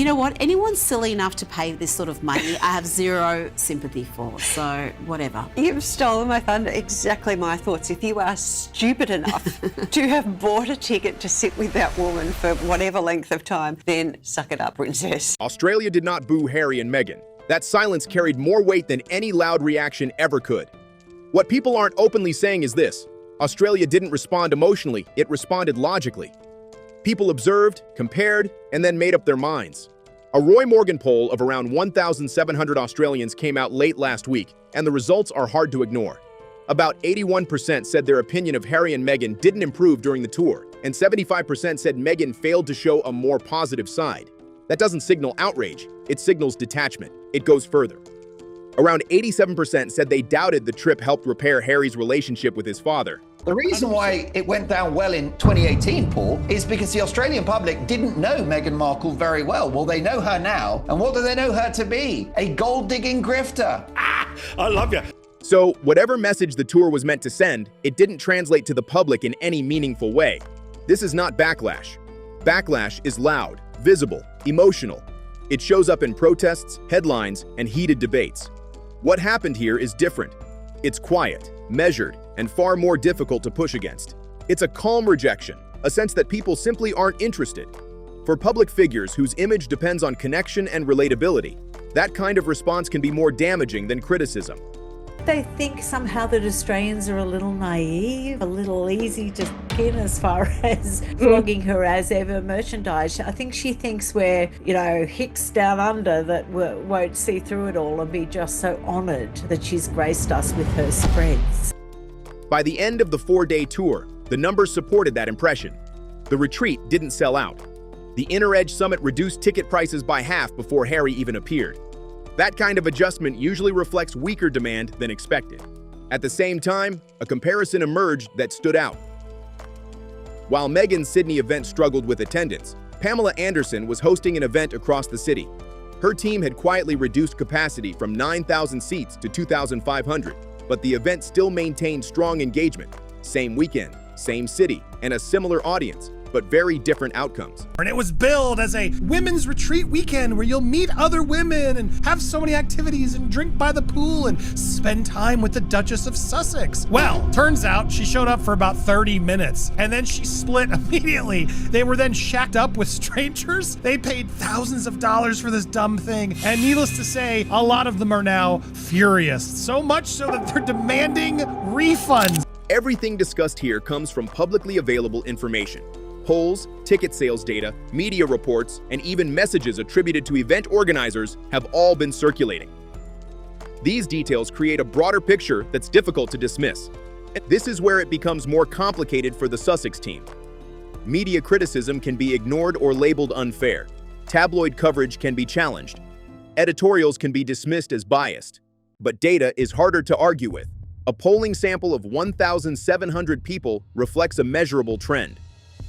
You know what? Anyone silly enough to pay this sort of money, I have zero sympathy for. So whatever. You've stolen my thunder. Exactly my thoughts. If you are stupid enough to have bought a ticket to sit with that woman for whatever length of time, then suck it up, princess. Australia did not boo Harry and Meghan. That silence carried more weight than any loud reaction ever could. What people aren't openly saying is this: Australia didn't respond emotionally, it responded logically. People observed, compared, and then made up their minds. A Roy Morgan poll of around 1,700 Australians came out late last week, and the results are hard to ignore. About 81% said their opinion of Harry and Meghan didn't improve during the tour, and 75% said Meghan failed to show a more positive side. That doesn't signal outrage, it signals detachment. It goes further. Around 87% said they doubted the trip helped repair Harry's relationship with his father. The reason why it went down well in 2018, Paul, is because the Australian public didn't know Meghan Markle very well. Well, they know her now. And what do they know her to be? A gold-digging grifter. I love you. So, whatever message the tour was meant to send, it didn't translate to the public in any meaningful way. This is not Backlash. Backlash is loud, visible, emotional. It shows up in protests, headlines, and heated debates. What happened here is different. It's quiet, measured, and far more difficult to push against. It's a calm rejection, a sense that people simply aren't interested. For public figures whose image depends on connection and relatability, that kind of response can be more damaging than criticism. They think somehow that Australians are a little naive, a little easy to skin as far as flogging her as ever merchandise. I think she thinks we're, hicks down under that won't see through it all and be just so honoured that she's graced us with her spreads. By the end of the 4-day tour, the numbers supported that impression. The retreat didn't sell out. The Inner Edge Summit reduced ticket prices by half before Harry even appeared. That kind of adjustment usually reflects weaker demand than expected. At the same time, a comparison emerged that stood out. While Meghan's Sydney event struggled with attendance, Pamela Anderson was hosting an event across the city. Her team had quietly reduced capacity from 9,000 seats to 2,500, but the event still maintained strong engagement. Same weekend, same city, and a similar audience, but very different outcomes. And it was billed as a women's retreat weekend where you'll meet other women and have so many activities and drink by the pool and spend time with the Duchess of Sussex. Well, turns out she showed up for about 30 minutes and then she split immediately. They were then shacked up with strangers. They paid thousands of dollars for this dumb thing. And needless to say, a lot of them are now furious. So much so that they're demanding refunds. Everything discussed here comes from publicly available information. Polls, ticket sales data, media reports, and even messages attributed to event organizers have all been circulating. These details create a broader picture that's difficult to dismiss. This is where it becomes more complicated for the Sussex team. Media criticism can be ignored or labeled unfair. Tabloid coverage can be challenged. Editorials can be dismissed as biased. But data is harder to argue with. A polling sample of 1,700 people reflects a measurable trend.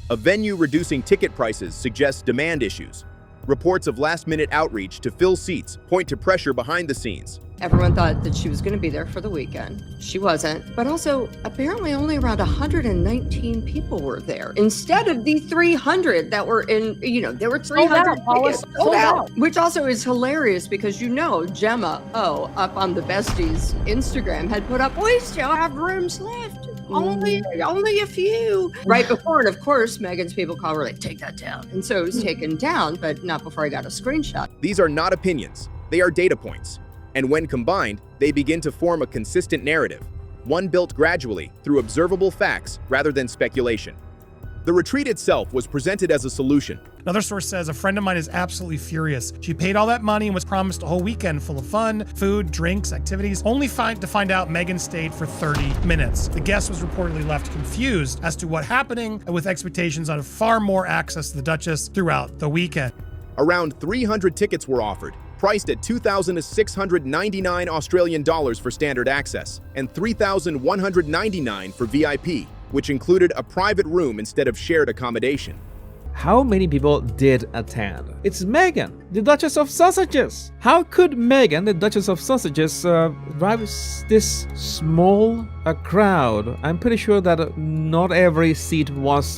A venue reducing ticket prices suggests demand issues. Reports of last-minute outreach to fill seats point to pressure behind the scenes. Everyone thought that she was going to be there for the weekend. She wasn't. But also, apparently only around 119 people were there. Instead of the 300 that were in, there were 300 tickets sold out. Which also is hilarious because Gemma up on the Besties Instagram had put up, we still have rooms left. Only a few. Right before, and of course, Meghan's people call her like, take that down. And so it was taken down, but not before I got a screenshot. These are not opinions. They are data points. And when combined, they begin to form a consistent narrative, one built gradually through observable facts rather than speculation. The retreat itself was presented as a solution. Another source says a friend of mine is absolutely furious. She paid all that money and was promised a whole weekend full of fun, food, drinks, activities, only to find out Meghan stayed for 30 minutes. The guest was reportedly left confused as to what happening and with expectations on far more access to the Duchess throughout the weekend. Around 300 tickets were offered, priced at 2,699 Australian dollars for standard access and 3,199 for VIP, which included a private room instead of shared accommodation. How many people did attend? It's Meghan, the Duchess of Sussexes. How could Meghan, the Duchess of Sussexes, drive this small crowd? I'm pretty sure that not every seat was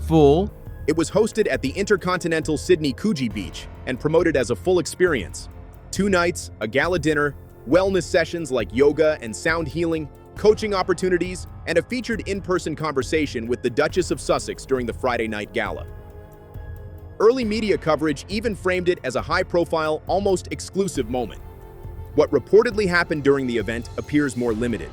full. It was hosted at the Intercontinental Sydney Coogee Beach and promoted as a full experience. 2 nights, a gala dinner, wellness sessions like yoga and sound healing, coaching opportunities, and a featured in-person conversation with the Duchess of Sussex during the Friday night gala. Early media coverage even framed it as a high-profile, almost exclusive moment. What reportedly happened during the event appears more limited.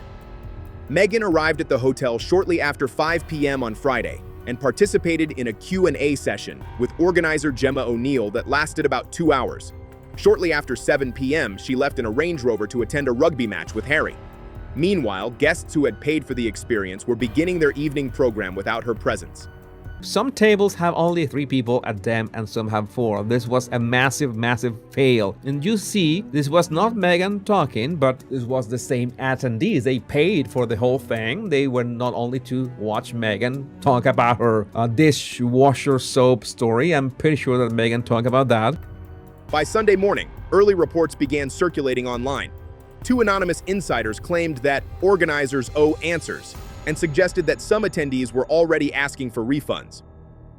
Meghan arrived at the hotel shortly after 5 p.m. on Friday and participated in a Q&A session with organizer Gemma O'Neill that lasted about 2 hours. Shortly after 7 p.m., she left in a Range Rover to attend a rugby match with Harry. Meanwhile, guests who had paid for the experience were beginning their evening program without her presence. Some tables have only 3 people at them and some have 4. This was a massive fail. And you see, this was not Meghan talking, but this was the same attendees. They paid for the whole thing. They were not only to watch Meghan talk about her dishwasher soap story. I'm pretty sure that Meghan talked about that. By Sunday morning, early reports began circulating online. 2 anonymous insiders claimed that organizers owe answers and suggested that some attendees were already asking for refunds.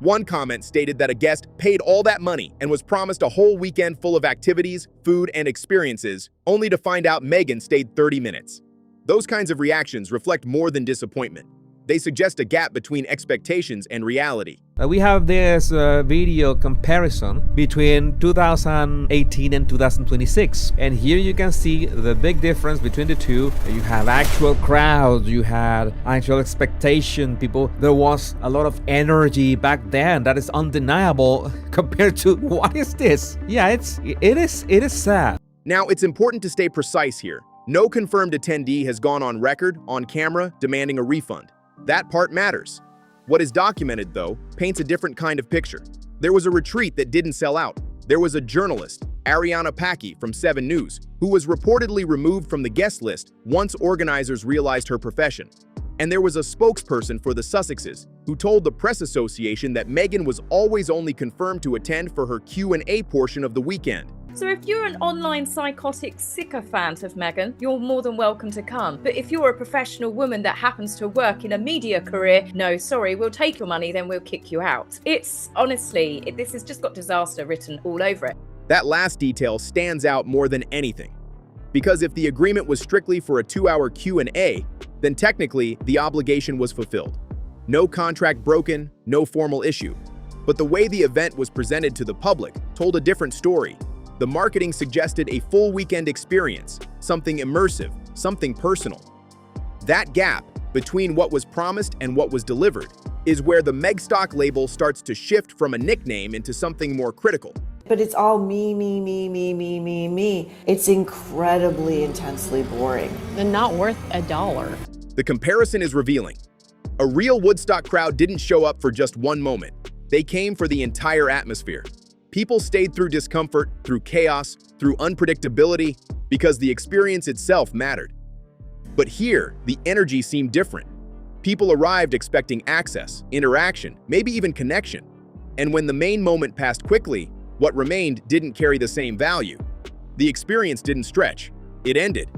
One comment stated that a guest paid all that money and was promised a whole weekend full of activities, food, and experiences, only to find out Meghan stayed 30 minutes. Those kinds of reactions reflect more than disappointment. They suggest a gap between expectations and reality. We have this video comparison between 2018 and 2026. And here you can see the big difference between the two. You have actual crowds, you had actual expectation, people. There was a lot of energy back then that is undeniable compared to what is this? Yeah, it is sad. Now, it's important to stay precise here. No confirmed attendee has gone on record, on camera, demanding a refund. That part matters. What is documented, though, paints a different kind of picture. There was a retreat that didn't sell out. There was a journalist, Ariana Packy from 7 News, who was reportedly removed from the guest list once organizers realized her profession. And there was a spokesperson for the Sussexes, who told the press association that Meghan was always only confirmed to attend for her Q&A portion of the weekend. So if you're an online psychotic sycophant of Meghan, you're more than welcome to come. But if you're a professional woman that happens to work in a media career, no, sorry, we'll take your money, then we'll kick you out. It's honestly, this has just got disaster written all over it. That last detail stands out more than anything. Because if the agreement was strictly for a 2-hour Q&A, then technically the obligation was fulfilled. No contract broken, no formal issue. But the way the event was presented to the public told a different story. The marketing suggested a full weekend experience, something immersive, something personal. That gap between what was promised and what was delivered is where the Megstock label starts to shift from a nickname into something more critical. But it's all me. It's incredibly intensely boring. And not worth $1. The comparison is revealing. A real Woodstock crowd didn't show up for just one moment. They came for the entire atmosphere. People stayed through discomfort, through chaos, through unpredictability, because the experience itself mattered. But here, the energy seemed different. People arrived expecting access, interaction, maybe even connection. And when the main moment passed quickly, what remained didn't carry the same value. The experience didn't stretch. It ended.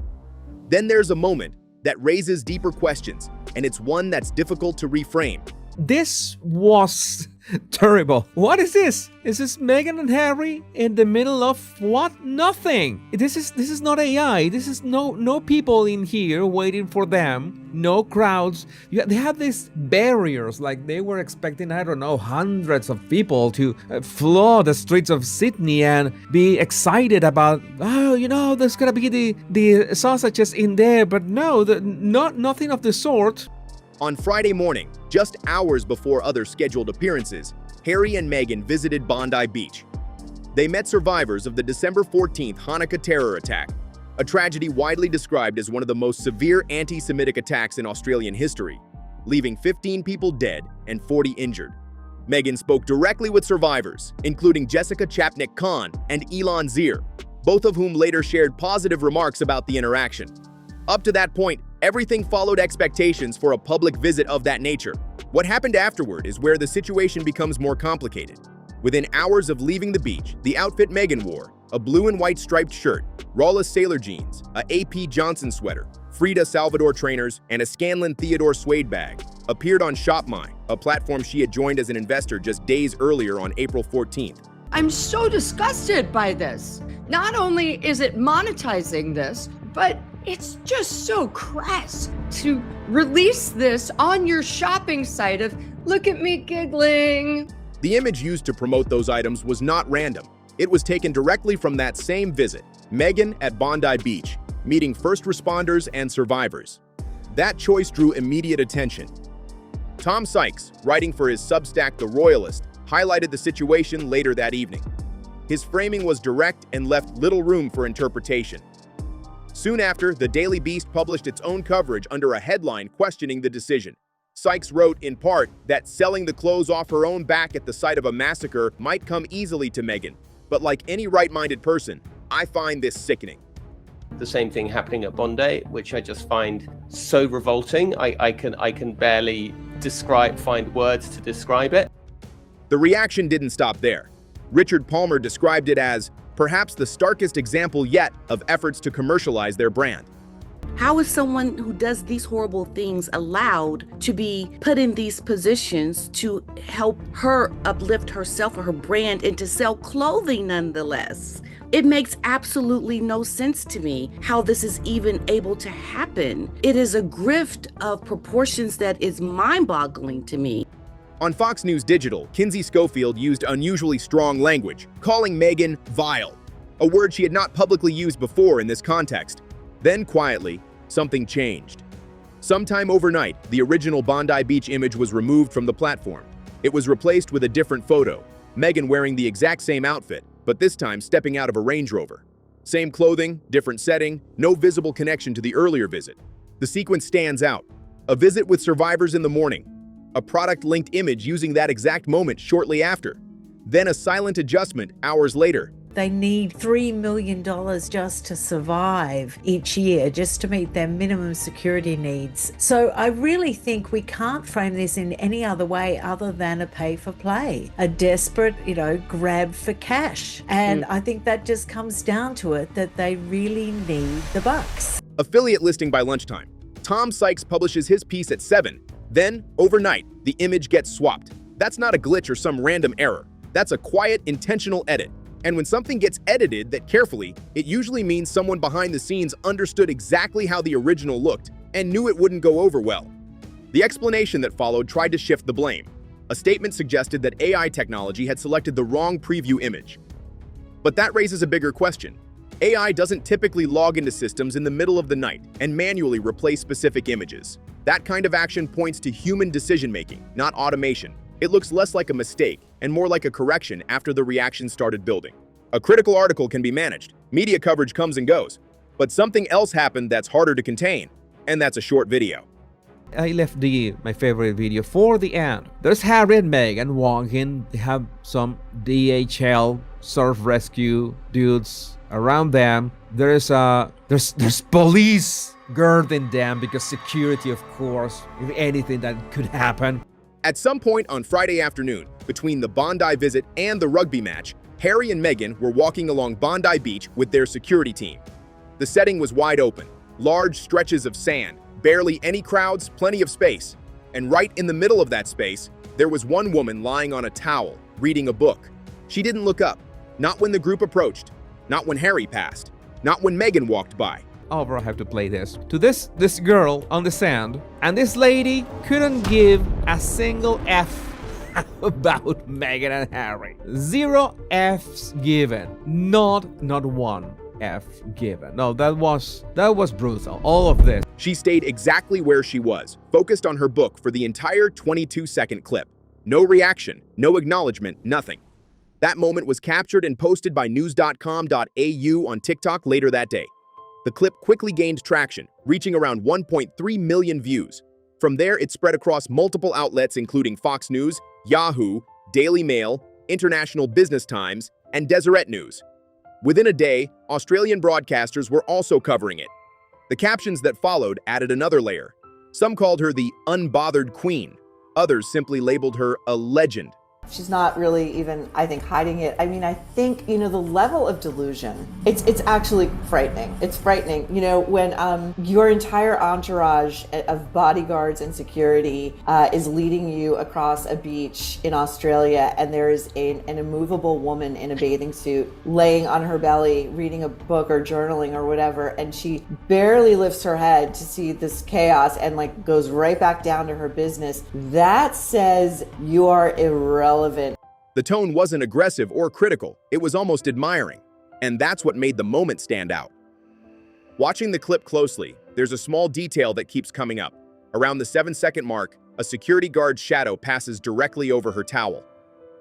Then there's a moment that raises deeper questions, and it's one that's difficult to reframe. This was terrible. What is this? Is this Meghan and Harry in the middle of what? Nothing. This is not AI. This is no people in here waiting for them. No crowds. They had these barriers, like they were expecting, I don't know, hundreds of people to flood the streets of Sydney and be excited about, oh, there's gonna be the sausages in there, but no, nothing of the sort. On Friday morning, just hours before other scheduled appearances, Harry and Meghan visited Bondi Beach. They met survivors of the December 14th Hanukkah terror attack, a tragedy widely described as one of the most severe anti-Semitic attacks in Australian history, leaving 15 people dead and 40 injured. Meghan spoke directly with survivors, including Jessica Chapnick-Khan and Elon Zier, both of whom later shared positive remarks about the interaction. Up to that point, everything followed expectations for a public visit of that nature. What happened afterward is where the situation becomes more complicated. Within hours of leaving the beach, the outfit Meghan wore, a blue and white striped shirt, Rawless sailor jeans, a AP Johnson sweater, Frida Salvador trainers, and a Scanlan Theodore suede bag appeared on ShopMy, a platform she had joined as an investor just days earlier on April 14th. I'm so disgusted by this. Not only is it monetizing this, but it's just so crass to release this on your shopping site of, look at me giggling. The image used to promote those items was not random. It was taken directly from that same visit, Meghan at Bondi Beach, meeting first responders and survivors. That choice drew immediate attention. Tom Sykes, writing for his Substack The Royalist, highlighted the situation later that evening. His framing was direct and left little room for interpretation. Soon after, the Daily Beast published its own coverage under a headline questioning the decision. Sykes wrote, in part, that selling the clothes off her own back at the site of a massacre might come easily to Meghan, but like any right-minded person, I find this sickening. The same thing happening at Bondi, which I just find so revolting. I can barely find words to describe it. The reaction didn't stop there. Richard Palmer described it as perhaps the starkest example yet of efforts to commercialize their brand. How is someone who does these horrible things allowed to be put in these positions to help her uplift herself or her brand and to sell clothing nonetheless? It makes absolutely no sense to me how this is even able to happen. It is a grift of proportions that is mind-boggling to me. On Fox News Digital, Kinsey Schofield used unusually strong language, calling Meghan vile, a word she had not publicly used before in this context. Then quietly, something changed. Sometime overnight, the original Bondi Beach image was removed from the platform. It was replaced with a different photo, Meghan wearing the exact same outfit, but this time stepping out of a Range Rover. Same clothing, different setting, no visible connection to the earlier visit. The sequence stands out. A visit with survivors in the morning, a product-linked image using that exact moment shortly after, then a silent adjustment hours later. They need $3 million just to survive each year, just to meet their minimum security needs. So I really think we can't frame this in any other way other than a pay for play, a desperate, grab for cash. And I think that just comes down to it, that they really need the bucks. Affiliate listing by lunchtime. Tom Sykes publishes his piece at 7. Then, overnight, the image gets swapped. That's not a glitch or some random error. That's a quiet, intentional edit. And when something gets edited that carefully, it usually means someone behind the scenes understood exactly how the original looked and knew it wouldn't go over well. The explanation that followed tried to shift the blame. A statement suggested that AI technology had selected the wrong preview image. But that raises a bigger question. AI doesn't typically log into systems in the middle of the night and manually replace specific images. That kind of action points to human decision-making, not automation. It looks less like a mistake and more like a correction after the reaction started building. A critical article can be managed. Media coverage comes and goes. But something else happened that's harder to contain, and that's a short video. I left my favorite video for the end. There's Harry and Meghan walking. They have some DHL surf rescue dudes around them. There's police guarding them because security, of course, if anything that could happen. At some point on Friday afternoon, between the Bondi visit and the rugby match, Harry and Meghan were walking along Bondi Beach with their security team. The setting was wide open, large stretches of sand, barely any crowds, plenty of space. And right in the middle of that space, there was one woman lying on a towel, reading a book. She didn't look up, not when the group approached, not when Harry passed, not when Meghan walked by. Oh, bro, I have to play this. To this girl on the sand, and this lady couldn't give a single F about Meghan and Harry. 0 F's given. Not one F given. No, that was brutal. All of this. She stayed exactly where she was, focused on her book for the entire 22-second clip. No reaction, no acknowledgement, nothing. That moment was captured and posted by news.com.au on TikTok later that day. The clip quickly gained traction, reaching around 1.3 million views. From there, it spread across multiple outlets including Fox News, Yahoo, Daily Mail, International Business Times, and Deseret News. Within a day, Australian broadcasters were also covering it. The captions that followed added another layer. Some called her the unbothered queen. Others simply labeled her a legend. She's not really even, I think, hiding it. I mean, I think, the level of delusion, it's actually frightening. It's frightening. When your entire entourage of bodyguards and security is leading you across a beach in Australia, and there is an immovable woman in a bathing suit laying on her belly, reading a book or journaling or whatever, and she barely lifts her head to see this chaos and goes right back down to her business. That says you are irrelevant. The tone wasn't aggressive or critical, it was almost admiring. And that's what made the moment stand out. Watching the clip closely, there's a small detail that keeps coming up. Around the 7-second mark, a security guard's shadow passes directly over her towel.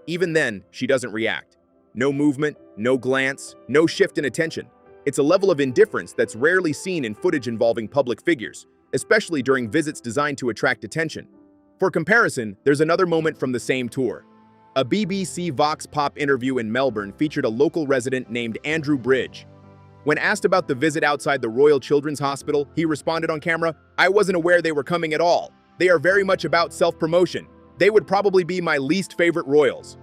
Even then, she doesn't react. No movement, no glance, no shift in attention. It's a level of indifference that's rarely seen in footage involving public figures, especially during visits designed to attract attention. For comparison, there's another moment from the same tour. A BBC Vox Pop interview in Melbourne featured a local resident named Andrew Bridge. When asked about the visit outside the Royal Children's Hospital, he responded on camera, "I wasn't aware they were coming at all. They are very much about self-promotion. They would probably be my least favorite royals."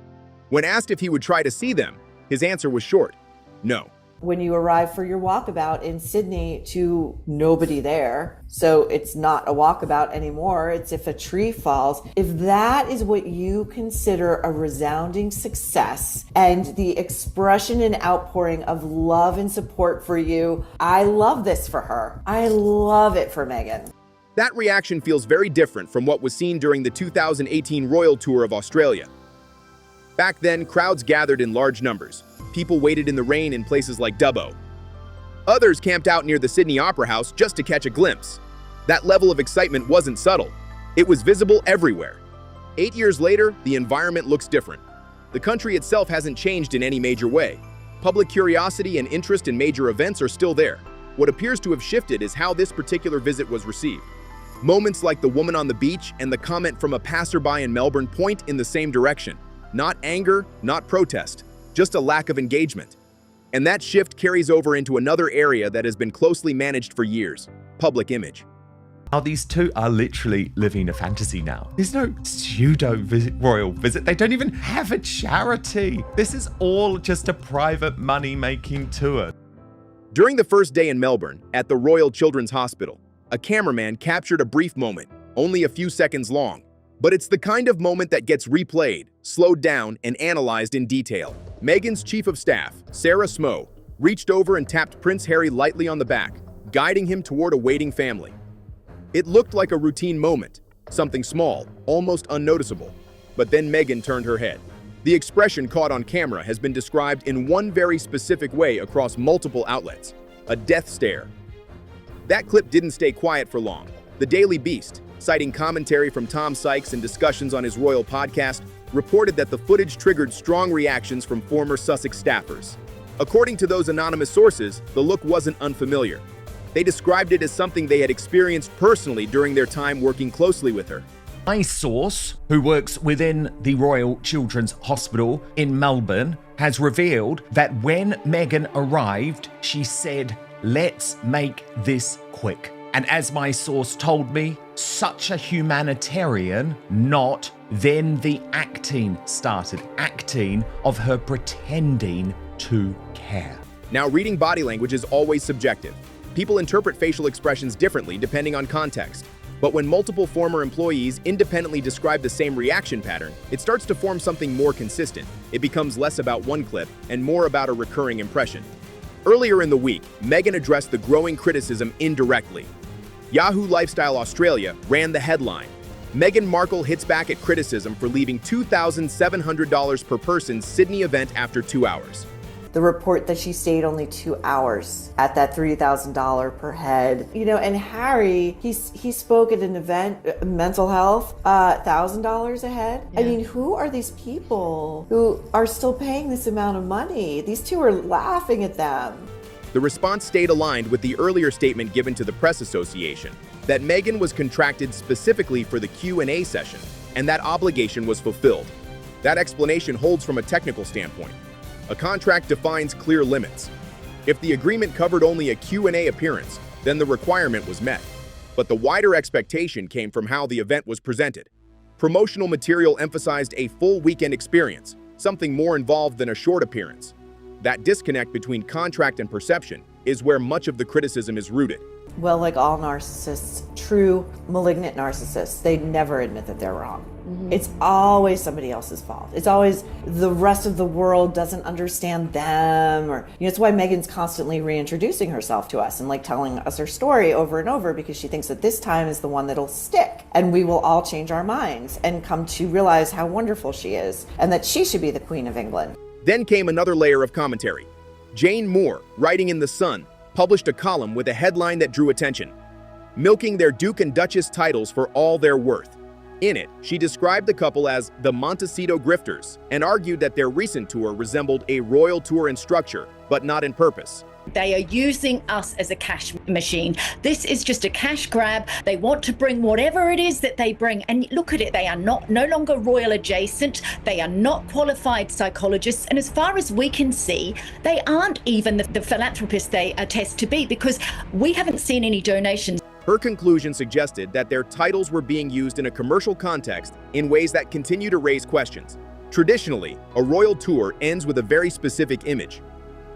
When asked if he would try to see them, his answer was short, no. When you arrive for your walkabout in Sydney to nobody there, so it's not a walkabout anymore, it's if a tree falls. If that is what you consider a resounding success and the expression and outpouring of love and support for you, I love this for her. I love it for Meghan. That reaction feels very different from what was seen during the 2018 Royal Tour of Australia. Back then, crowds gathered in large numbers. People waited in the rain in places like Dubbo. Others camped out near the Sydney Opera House just to catch a glimpse. That level of excitement wasn't subtle. It was visible everywhere. 8 years later, the environment looks different. The country itself hasn't changed in any major way. Public curiosity and interest in major events are still there. What appears to have shifted is how this particular visit was received. Moments like the woman on the beach and the comment from a passerby in Melbourne point in the same direction. Not anger, not protest, just a lack of engagement. And that shift carries over into another area that has been closely managed for years, public image. Now, these two are literally living a fantasy now. There's no royal visit. They don't even have a charity. This is all just a private money-making tour. During the first day in Melbourne, at the Royal Children's Hospital, a cameraman captured a brief moment, only a few seconds long. But it's the kind of moment that gets replayed, slowed down, and analyzed in detail. Meghan's chief of staff, Sarah Smo, reached over and tapped Prince Harry lightly on the back, guiding him toward a waiting family. It looked like a routine moment, something small, almost unnoticeable. But then Meghan turned her head. The expression caught on camera has been described in one very specific way across multiple outlets, a death stare. That clip didn't stay quiet for long. The Daily Beast, citing commentary from Tom Sykes and discussions on his royal podcast, reported that the footage triggered strong reactions from former Sussex staffers. According to those anonymous sources, the look wasn't unfamiliar. They described it as something they had experienced personally during their time working closely with her. My source, who works within the Royal Children's Hospital in Melbourne, has revealed that when Meghan arrived, she said, "Let's make this quick." And as my source told me, such a humanitarian, not then the acting started. Acting of her pretending to care. Now, reading body language is always subjective. People interpret facial expressions differently depending on context. But when multiple former employees independently describe the same reaction pattern, it starts to form something more consistent. It becomes less about one clip and more about a recurring impression. Earlier in the week, Meghan addressed the growing criticism indirectly. Yahoo Lifestyle Australia ran the headline, "Meghan Markle hits back at criticism for leaving $2,700 per person Sydney event after 2 hours." The report that she stayed only 2 hours at that $3,000 per head. And Harry, he spoke at an event, mental health, $1,000 a head. Yeah. I mean, who are these people who are still paying this amount of money? These two are laughing at them. The response stayed aligned with the earlier statement given to the Press Association, that Meghan was contracted specifically for the Q&A session, and that obligation was fulfilled. That explanation holds from a technical standpoint. A contract defines clear limits. If the agreement covered only a Q&A appearance, then the requirement was met. But the wider expectation came from how the event was presented. Promotional material emphasized a full weekend experience, something more involved than a short appearance. That disconnect between contract and perception is where much of the criticism is rooted. Well, like all narcissists, true malignant narcissists, they never admit that they're wrong. It's always somebody else's fault. It's always the rest of the world doesn't understand them, or it's why Meghan's constantly reintroducing herself to us and like telling us her story over and over, because she thinks that this time is the one that'll stick and we will all change our minds and come to realize how wonderful she is and that she should be the Queen of England. Then came another layer of commentary. Jane Moore, writing in The Sun, published a column with a headline that drew attention: "Milking their Duke and Duchess titles for all they're worth." In it, she described the couple as the Montecito grifters and argued that their recent tour resembled a royal tour in structure, but not in purpose. They are using us as a cash machine. This is just a cash grab. They want to bring whatever it is that they bring. And look at it, they are no longer royal adjacent. They are not qualified psychologists. And as far as we can see, they aren't even the philanthropists they attest to be, because we haven't seen any donations. Her conclusion suggested that their titles were being used in a commercial context in ways that continue to raise questions. Traditionally, a royal tour ends with a very specific image.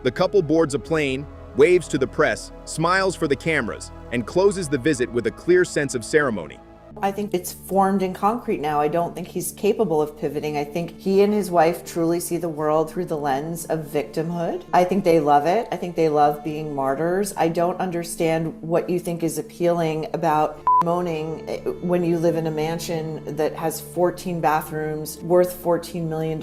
The couple boards a plane, waves to the press, smiles for the cameras, and closes the visit with a clear sense of ceremony. I think it's formed in concrete now. I don't think he's capable of pivoting. I think he and his wife truly see the world through the lens of victimhood. I think they love it. I think they love being martyrs. I don't understand what you think is appealing about moaning when you live in a mansion that has 14 bathrooms worth $14 million.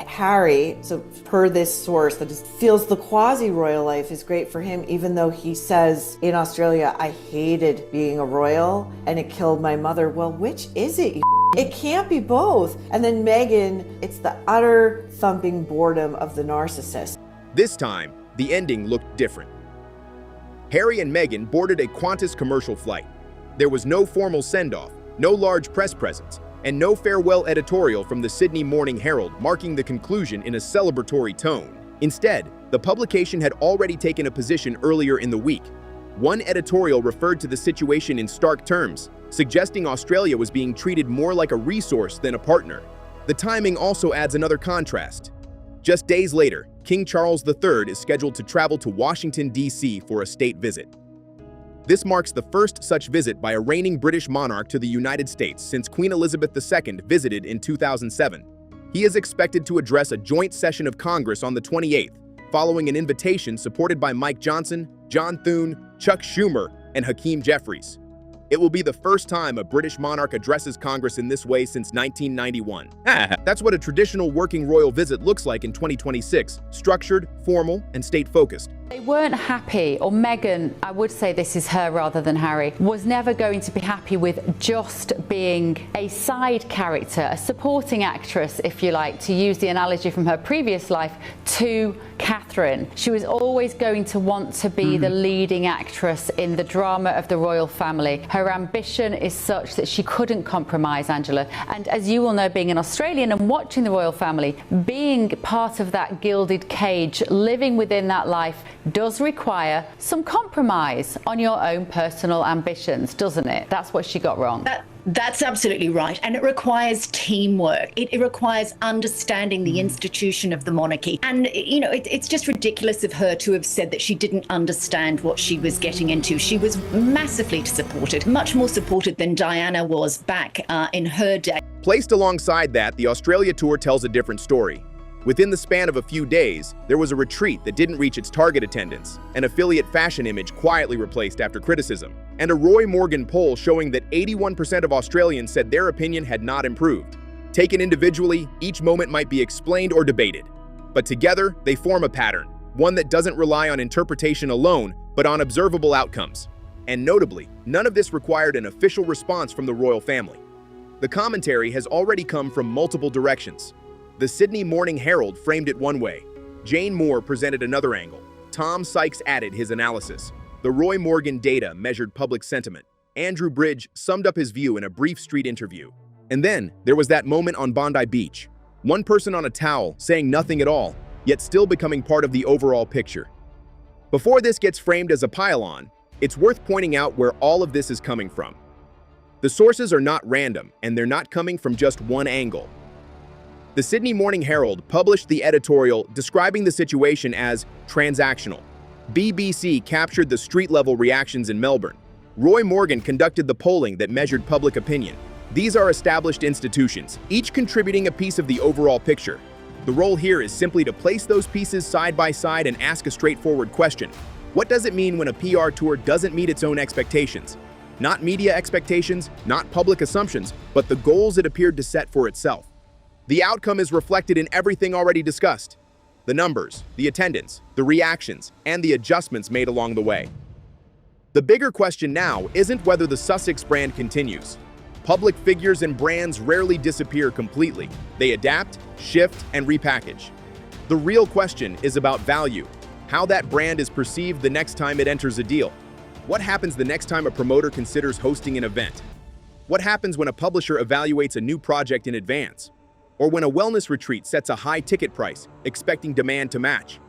Harry, so per this source that feels the quasi-royal life is great for him, even though he says in Australia, I hated being a royal and it killed my mother. Well, which is it? It can't be both. And then Meghan, it's the utter thumping boredom of the narcissist. This time, the ending looked different. Harry and Meghan boarded a Qantas commercial flight. There was no formal send-off, no large press presence, and no farewell editorial from the Sydney Morning Herald marking the conclusion in a celebratory tone. Instead, the publication had already taken a position earlier in the week. One editorial referred to the situation in stark terms, suggesting Australia was being treated more like a resource than a partner. The timing also adds another contrast. Just days later, King Charles III is scheduled to travel to Washington, D.C. for a state visit. This marks the first such visit by a reigning British monarch to the United States since Queen Elizabeth II visited in 2007. He is expected to address a joint session of Congress on the 28th, following an invitation supported by Mike Johnson, John Thune, Chuck Schumer, and Hakeem Jeffries. It will be the first time a British monarch addresses Congress in this way since 1991. That's what a traditional working royal visit looks like in 2026, structured, formal, and state-focused. They weren't happy, or Meghan, I would say this is her rather than Harry, was never going to be happy with just being a side character, a supporting actress, if you like, to use the analogy from her previous life, to Catherine. She was always going to want to be the leading actress in the drama of the royal family. Her ambition is such that she couldn't compromise, Angela. And as you will know, being an Australian and watching the royal family, being part of that gilded cage, living within that life, does require some compromise on your own personal ambitions, doesn't it? That's what she got wrong. That's absolutely right. And it requires teamwork. It requires understanding the institution of the monarchy. And, it's just ridiculous of her to have said that she didn't understand what she was getting into. She was massively supported, much more supported than Diana was back in her day. Placed alongside that, the Australia tour tells a different story. Within the span of a few days, there was a retreat that didn't reach its target attendance, an affiliate fashion image quietly replaced after criticism, and a Roy Morgan poll showing that 81% of Australians said their opinion had not improved. Taken individually, each moment might be explained or debated. But together, they form a pattern, one that doesn't rely on interpretation alone, but on observable outcomes. And notably, none of this required an official response from the royal family. The commentary has already come from multiple directions. The Sydney Morning Herald framed it one way. Jane Moore presented another angle. Tom Sykes added his analysis. The Roy Morgan data measured public sentiment. Andrew Bridge summed up his view in a brief street interview. And then there was that moment on Bondi Beach. One person on a towel saying nothing at all, yet still becoming part of the overall picture. Before this gets framed as a pile-on, it's worth pointing out where all of this is coming from. The sources are not random, and they're not coming from just one angle. The Sydney Morning Herald published the editorial describing the situation as transactional. BBC captured the street-level reactions in Melbourne. Roy Morgan conducted the polling that measured public opinion. These are established institutions, each contributing a piece of the overall picture. The role here is simply to place those pieces side by side and ask a straightforward question. What does it mean when a PR tour doesn't meet its own expectations? Not media expectations, not public assumptions, but the goals it appeared to set for itself. The outcome is reflected in everything already discussed. The numbers, the attendance, the reactions, and the adjustments made along the way. The bigger question now isn't whether the Sussex brand continues. Public figures and brands rarely disappear completely. They adapt, shift, and repackage. The real question is about value, how that brand is perceived the next time it enters a deal. What happens the next time a promoter considers hosting an event? What happens when a publisher evaluates a new project in advance? Or when a wellness retreat sets a high ticket price, expecting demand to match?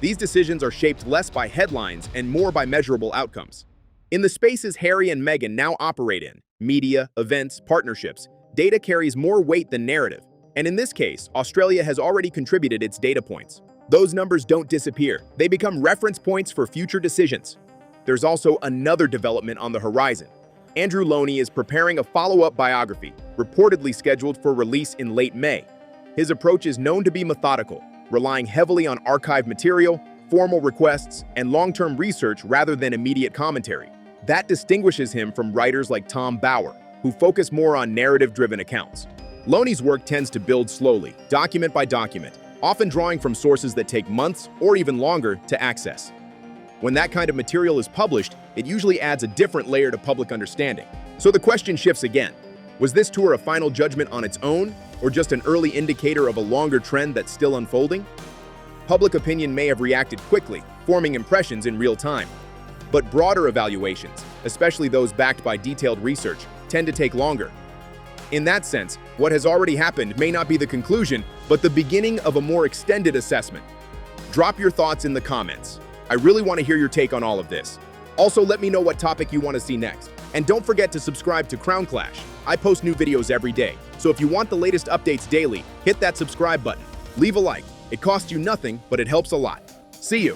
These decisions are shaped less by headlines and more by measurable outcomes. In the spaces Harry and Meghan now operate in, media, events, partnerships, data carries more weight than narrative. And in this case, Australia has already contributed its data points. Those numbers don't disappear. They become reference points for future decisions. There's also another development on the horizon. Andrew Loney is preparing a follow-up biography, reportedly scheduled for release in late May. His approach is known to be methodical, relying heavily on archived material, formal requests, and long-term research rather than immediate commentary. That distinguishes him from writers like Tom Bauer, who focus more on narrative-driven accounts. Loney's work tends to build slowly, document by document, often drawing from sources that take months or even longer to access. When that kind of material is published, it usually adds a different layer to public understanding. So the question shifts again. Was this tour a final judgment on its own, or just an early indicator of a longer trend that's still unfolding? Public opinion may have reacted quickly, forming impressions in real time. But broader evaluations, especially those backed by detailed research, tend to take longer. In that sense, what has already happened may not be the conclusion, but the beginning of a more extended assessment. Drop your thoughts in the comments. I really want to hear your take on all of this. Also, let me know what topic you want to see next. And don't forget to subscribe to Crown Clash. I post new videos every day, so if you want the latest updates daily, hit that subscribe button. Leave a like. It costs you nothing, but it helps a lot. See you.